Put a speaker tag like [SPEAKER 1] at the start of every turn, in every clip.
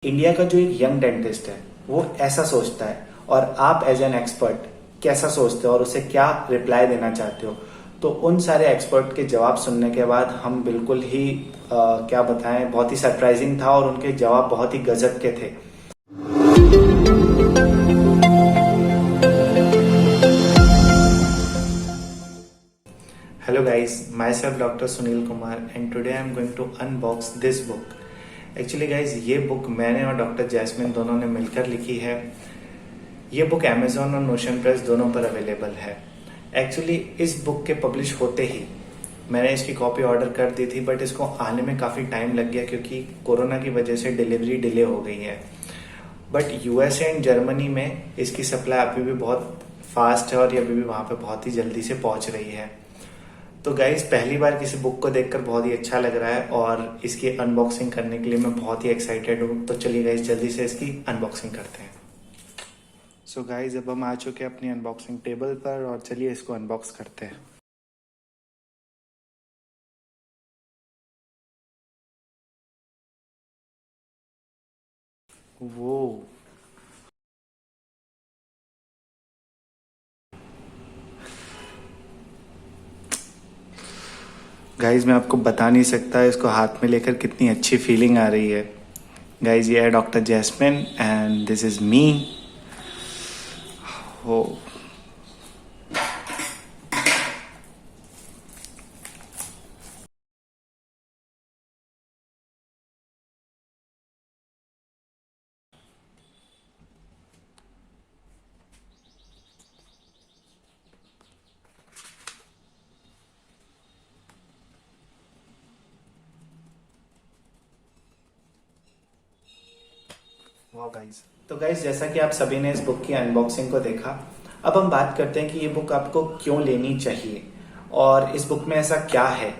[SPEAKER 1] India का जो एक यंग डेंटिस्ट है वो ऐसा सोचता है और आप एज एन एक्सपर्ट कैसा सोचते हो और उसे क्या रिप्लाई देना चाहते हो। तो उन सारे एक्सपर्ट के जवाब सुनने के बाद हम बिल्कुल ही क्या बताएं, बहुत ही सरप्राइजिंग था और उनके जवाब बहुत ही गजब के थे। Hello guys, myself Dr. Sunil Kumar and today I am going to unbox this book. Actually guys ये बुक मैंने और डॉक्टर जैस्मिन दोनों ने मिलकर लिखी है। ये बुक अमेजोन और नोशन प्रेस दोनों पर अवेलेबल है। एक्चुअली इस बुक के पब्लिश होते ही मैंने इसकी कॉपी ऑर्डर कर दी थी, बट इसको आने में काफ़ी टाइम लग गया क्योंकि कोरोना की वजह से डिलीवरी डिले हो गई है। बट यूएसए एंड जर्मनी में इसकी सप्लाई अभी भी बहुत फास्ट है और ये अभी भी वहाँ पे बहुत ही जल्दी से पहुँच रही है। तो गाइज पहली बार किसी बुक को देखकर बहुत ही अच्छा लग रहा है और इसकी अनबॉक्सिंग करने के लिए मैं बहुत ही एक्साइटेड हूँ। तो चलिए गाइज जल्दी से इसकी अनबॉक्सिंग करते हैं। सो गाइज अब हम आ चुके हैं अपनी अनबॉक्सिंग टेबल पर और चलिए इसको अनबॉक्स करते हैं। वो गाइज मैं आपको बता नहीं सकता इसको हाथ में लेकर कितनी अच्छी फीलिंग आ रही है। गाइज ये है doctor Jasmine and this is me. हो वाह गाइज। तो गाइज जैसा कि आप सभी ने इस बुक की अनबॉक्सिंग को देखा, अब हम बात करते हैं कि ये बुक आपको क्यों लेनी चाहिए और इस बुक में ऐसा क्या है।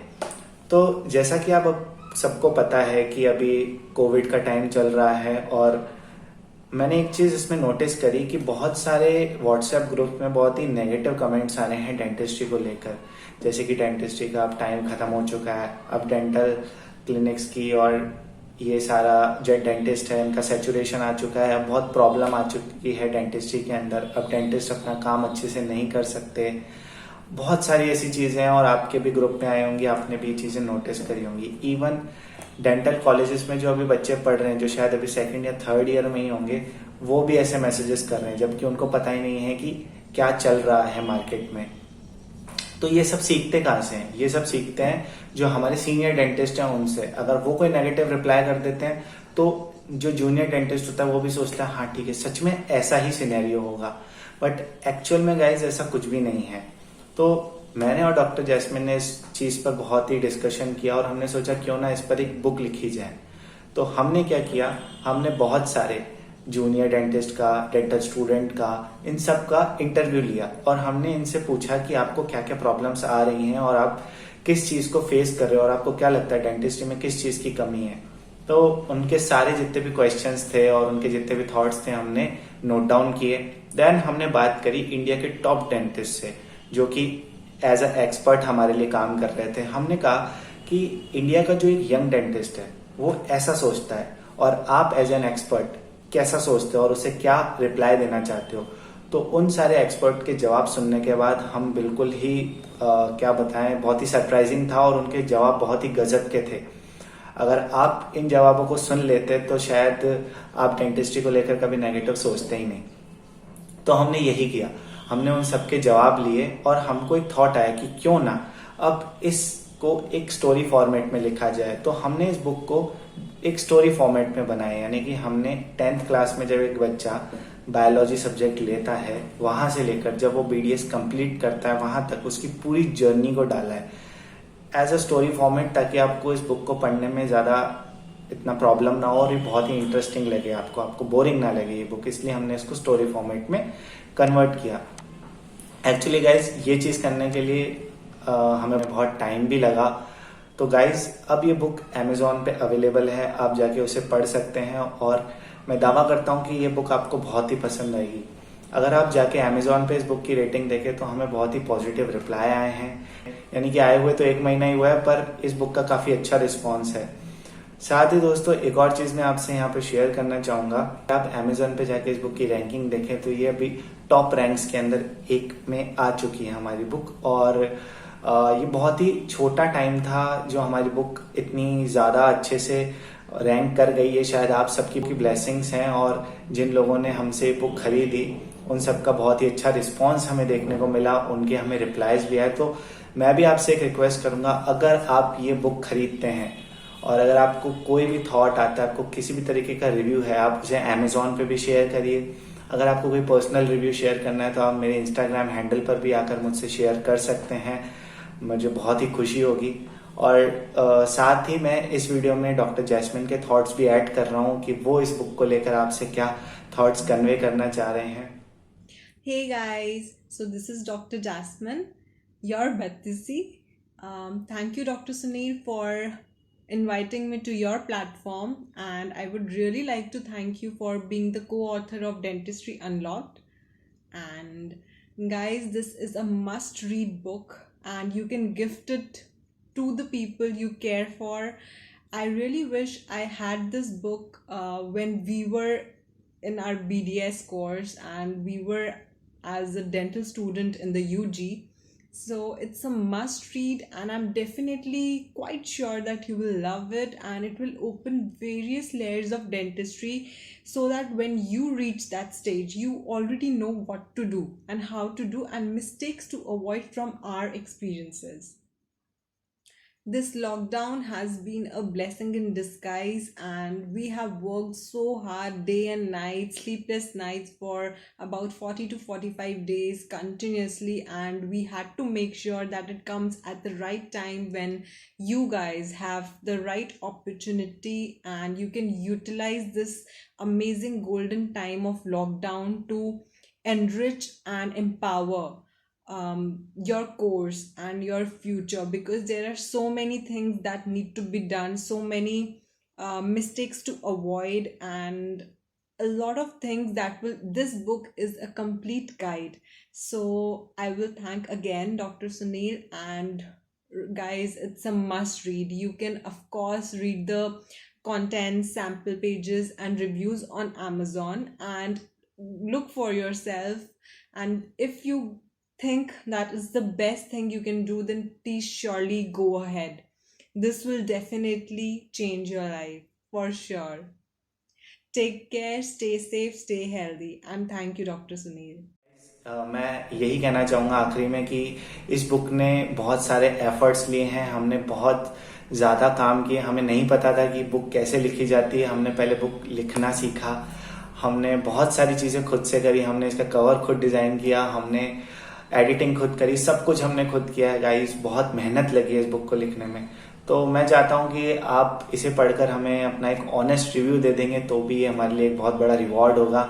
[SPEAKER 1] तो जैसा कि आप अब सबको पता है कि अभी कोविड का टाइम चल रहा है और मैंने एक चीज इसमें नोटिस करी कि बहुत सारे व्हाट्सएप ग्रुप में बहुत ही नेगेटिव कमेंट्स आ रहे हैं डेंटिस्ट्री को लेकर। जैसे कि डेंटिस्ट्री का अब टाइम खत्म हो चुका है, अब डेंटल क्लिनिक्स की और ये सारा जो डेंटिस्ट है इनका सैचुरेशन आ चुका है। अब बहुत प्रॉब्लम आ चुकी है डेंटिस्ट्री के अंदर। अब डेंटिस्ट अपना काम अच्छे से नहीं कर सकते। बहुत सारी ऐसी चीजें हैं और आपके भी ग्रुप में आए होंगी, आपने भी चीजें नोटिस करी होंगी। इवन डेंटल कॉलेजेस में जो अभी बच्चे पढ़ रहे हैं, जो शायद अभी सेकंड या थर्ड ईयर में ही होंगे, वो भी ऐसे मैसेजेस कर रहे हैं जबकि उनको पता ही नहीं है कि क्या चल रहा है मार्केट में। तो ये सब सीखते कहाँ से हैं? ये सब सीखते हैं जो हमारे सीनियर डेंटिस्ट हैं उनसे। अगर वो कोई नेगेटिव रिप्लाई कर देते हैं तो जो जूनियर डेंटिस्ट होता है वो भी सोचता है हाँ ठीक है, सच में ऐसा ही सिनेरियो होगा। बट एक्चुअल में गाइज ऐसा कुछ भी नहीं है। तो मैंने और डॉक्टर जैस्मिन ने इस चीज पर बहुत ही डिस्कशन किया और हमने सोचा क्यों ना इस पर एक बुक लिखी जाए। तो हमने क्या किया, हमने बहुत सारे जूनियर डेंटिस्ट का, डेंटल स्टूडेंट का, इन सब का इंटरव्यू लिया और हमने इनसे पूछा कि आपको क्या क्या प्रॉब्लम्स आ रही हैं और आप किस चीज को फेस कर रहे हो और आपको क्या लगता है डेंटिस्ट्री में किस चीज की कमी है। तो उनके सारे जितने भी क्वेश्चंस थे और उनके जितने भी थॉट्स थे हमने नोट डाउन किए। देन हमने बात करी इंडिया के टॉप डेंटिस्ट से जो कि एज अ एक्सपर्ट हमारे लिए काम कर रहे थे। हमने कहा कि इंडिया का जो एक यंग डेंटिस्ट है वो ऐसा सोचता है और आप एज एन एक्सपर्ट कैसा सोचते हो और उसे क्या रिप्लाई देना चाहते हो। तो उन सारे एक्सपर्ट के जवाब सुनने के बाद हम बिल्कुल ही क्या बताएं, बहुत ही सरप्राइजिंग था और उनके जवाब बहुत ही गजब के थे। अगर आप इन जवाबों को सुन लेते तो शायद आप डेंटिस्ट्री को लेकर कभी नेगेटिव सोचते ही नहीं। तो हमने यही किया, हमने उन सबके जवाब लिए और हमको एक थॉट आया कि क्यों ना अब इसको एक स्टोरी फॉर्मेट में लिखा जाए। तो हमने इस बुक को एक स्टोरी फॉर्मेट में बनाया, यानी कि हमने 10th क्लास में जब एक बच्चा बायोलॉजी सब्जेक्ट लेता है वहां से लेकर जब वो बीडीएस कंप्लीट करता है वहां तक उसकी पूरी जर्नी को डाला है एज अ स्टोरी फॉर्मेट, ताकि आपको इस बुक को पढ़ने में ज्यादा इतना प्रॉब्लम ना हो और ये बहुत ही इंटरेस्टिंग लगे आपको बोरिंग ना लगे ये बुक। इसलिए हमने इसको स्टोरी फॉर्मेट में कन्वर्ट किया। एक्चुअली गाइज ये चीज करने के लिए हमें बहुत टाइम भी लगा। तो गाइज अब ये बुक अमेजोन पे अवेलेबल है, आप जाके उसे पढ़ सकते हैं और मैं दावा करता हूँ कि ये बुक आपको बहुत ही पसंद आएगी। अगर आप जाके अमेजोन पे इस बुक की रेटिंग देखें तो हमें बहुत ही पॉजिटिव रिप्लाई आए हैं, यानी कि आए हुए तो 1 महीना ही हुआ है पर इस बुक का काफी अच्छा रिस्पॉन्स है। साथ ही दोस्तों एक और चीज मैं आपसे यहाँ पे शेयर करना चाहूंगा। आप Amazon पे जाके इस बुक की रैंकिंग देखें तो ये अभी टॉप रैंक्स के अंदर एक में आ चुकी है हमारी बुक। और ये बहुत ही छोटा टाइम था जो हमारी बुक इतनी ज्यादा अच्छे से रैंक कर गई है। शायद आप सबकी ब्लेसिंग्स हैं, और जिन लोगों ने हमसे बुक खरीदी उन सबका बहुत ही अच्छा रिस्पॉन्स हमें देखने को मिला, उनके हमें रिप्लाईज भी आए। तो मैं भी आपसे एक रिक्वेस्ट करूंगा, अगर आप ये बुक खरीदते हैं और अगर आपको कोई भी थॉट आता है, आपको किसी भी तरीके का रिव्यू है, आप उसे Amazon पे भी शेयर करिए। अगर आपको कोई पर्सनल रिव्यू शेयर करना है तो आप मेरे इंस्टाग्राम हैंडल पर भी आकर मुझसे शेयर कर सकते हैं, मुझे बहुत ही खुशी होगी। और साथ ही मैं इस वीडियो में डॉक्टर जैस्मिन के थॉट्स भी ऐड कर रहा हूँ कि वो इस बुक को लेकर आपसे क्या थॉट्स कन्वे करना चाह रहे हैं।
[SPEAKER 2] Hey guys, so this is Dr. Jasmine, your Bhattisi. Thank you, Dr. Sunil, for inviting me to your platform, and I would really like to thank you for being the co-author of Dentistry Unlocked. And guys, this is a must-read book, and you can gift it to the people you care for. I really wish I had this book when we were in our BDS course and we were as a dental student in the UG. So it's a must read, and I'm definitely quite sure that you will love it, and it will open various layers of dentistry so that when you reach that stage, you already know what to do and how to do and mistakes to avoid from our experiences. This lockdown has been a blessing in disguise, and we have worked so hard day and night, sleepless nights for about 40 to 45 days continuously, and we had to make sure that it comes at the right time when you guys have the right opportunity and you can utilize this amazing golden time of lockdown to enrich and empower your course and your future, because there are so many things that need to be done, so many mistakes to avoid, and a lot of things that will, this book is a complete guide. So I will thank again Dr. Sunil, and guys, it's a must read. You can of course read the content, sample pages and reviews on Amazon and look for yourself. And if you think that is the best thing you can do, then please surely go ahead. This will definitely change your life for sure. Take care, stay safe, stay healthy, and thank you, Dr. Sunil.
[SPEAKER 1] मैं यही कहना चाहूँगा आखिरी में कि इस book ने बहुत सारे एफर्ट्स लिए हैं, हमने बहुत ज़्यादा काम किए। हमें नहीं पता था कि बुक कैसे लिखी जाती है, हमने पहले बुक लिखना सीखा, हमने बहुत सारी चीज़ें खुद से करी, हमने इसका कवर खुद डिज़ाइन किया, हमने एडिटिंग खुद करी, सब कुछ हमने खुद किया है गाइस। बहुत मेहनत लगी है इस बुक को लिखने में। तो मैं चाहता हूँ कि आप इसे पढ़कर हमें अपना एक ऑनेस्ट रिव्यू दे देंगे तो भी ये हमारे लिए एक बहुत बड़ा रिवॉर्ड होगा।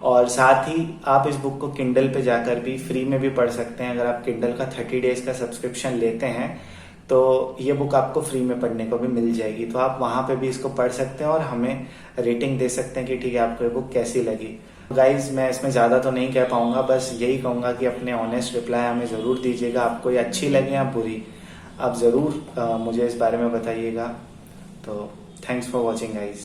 [SPEAKER 1] और साथ ही आप इस बुक को किंडल पे जाकर भी फ्री में भी पढ़ सकते हैं। अगर आप किंडल का 30 डेज का सब्सक्रिप्शन लेते हैं तो ये बुक आपको फ्री में पढ़ने को भी मिल जाएगी, तो आप वहां पे भी इसको पढ़ सकते हैं और हमें रेटिंग दे सकते हैं कि ठीक है आपको ये बुक कैसी लगी। गाइज मैं इसमें ज़्यादा तो नहीं कह पाऊंगा, बस यही कहूंगा कि अपने ऑनेस्ट रिप्लाई हमें ज़रूर दीजिएगा। आपको ये अच्छी लगे या बुरी, आप ज़रूर मुझे इस बारे में बताइएगा। तो थैंक्स फॉर वॉचिंग गाइज।